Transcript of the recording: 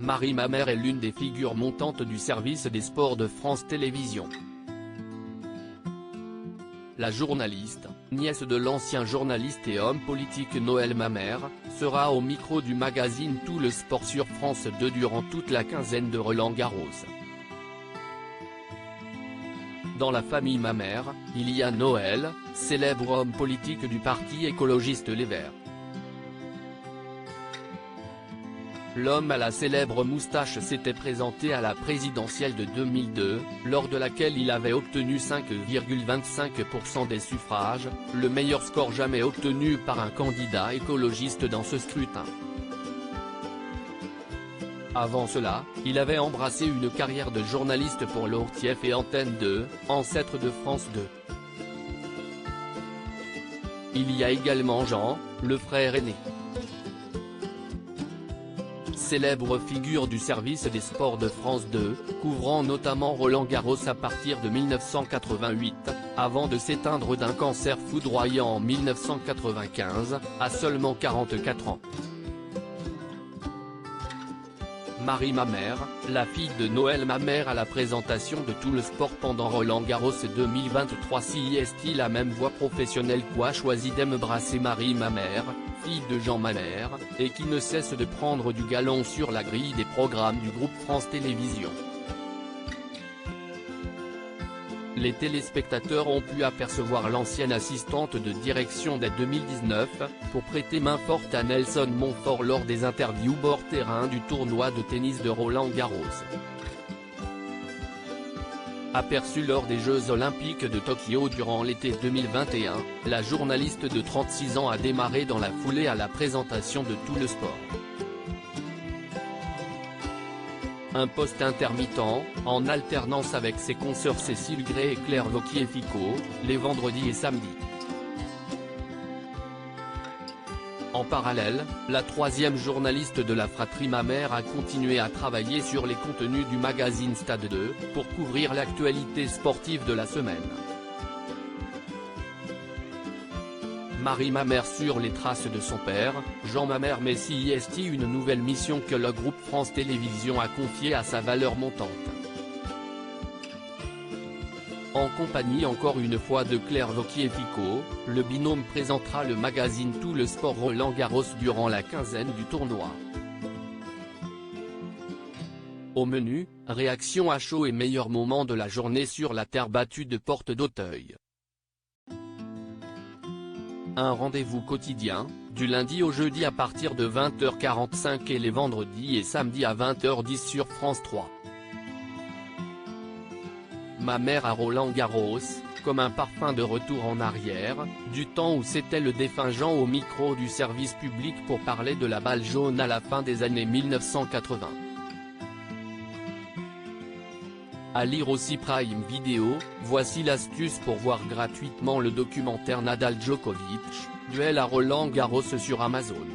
Marie Mamère est l'une des figures montantes du service des sports de France Télévisions. La journaliste, nièce de l'ancien journaliste et homme politique Noël Mamère, sera au micro du magazine Tout le Sport sur France 2 durant toute la quinzaine de Roland-Garros. Dans la famille Mamère, il y a Noël, célèbre homme politique du parti écologiste Les Verts. L'homme à la célèbre moustache s'était présenté à la présidentielle de 2002, lors de laquelle il avait obtenu 5,25% des suffrages, le meilleur score jamais obtenu par un candidat écologiste dans ce scrutin. Avant cela, il avait embrassé une carrière de journaliste pour l'ORTF et Antenne 2, ancêtre de France 2. Il y a également Jean, le frère aîné. Célèbre figure du service des sports de France 2, couvrant notamment Roland-Garros à partir de 1988, avant de s'éteindre d'un cancer foudroyant en 1995, à seulement 44 ans. Marie Mamère, la fille de Noël Mamère à la présentation de Tout le Sport pendant Roland-Garros 2023. Si est-il la même voie professionnelle qu'a choisi d'embrasser Marie Mamère, fille de Jean Mamère, et qui ne cesse de prendre du galon sur la grille des programmes du groupe France Télévisions. Les téléspectateurs ont pu apercevoir l'ancienne assistante de direction dès 2019, pour prêter main forte à Nelson Montfort lors des interviews bord terrain du tournoi de tennis de Roland-Garros. Aperçue lors des Jeux Olympiques de Tokyo durant l'été 2021, la journaliste de 36 ans a démarré dans la foulée à la présentation de Tout le Sport. Un poste intermittent, en alternance avec ses consoeurs Cécile Gray et Claire Wauquiez-Ficot, les vendredis et samedis. En parallèle, la troisième journaliste de la fratrie Mamère a continué à travailler sur les contenus du magazine Stade 2, pour couvrir l'actualité sportive de la semaine. Marie Mamère sur les traces de son père, Jean Mamère. Mais si est une nouvelle mission que le groupe France Télévisions a confiée à sa valeur montante. En compagnie encore une fois de Claire Wauquiez-Ficot, le binôme présentera le magazine Tout le Sport Roland-Garros durant la quinzaine du tournoi. Au menu, réaction à chaud et meilleurs moments de la journée sur la terre battue de Porte d'Auteuil. Un rendez-vous quotidien, du lundi au jeudi à partir de 20h45 et les vendredis et samedis à 20h10 sur France 3. Mamère à Roland-Garros, comme un parfum de retour en arrière, du temps où c'était le défunt Jean au micro du service public pour parler de la balle jaune à la fin des années 1980. À lire aussi Prime Video, voici l'astuce pour voir gratuitement le documentaire Nadal Djokovic, duel à Roland-Garros sur Amazon.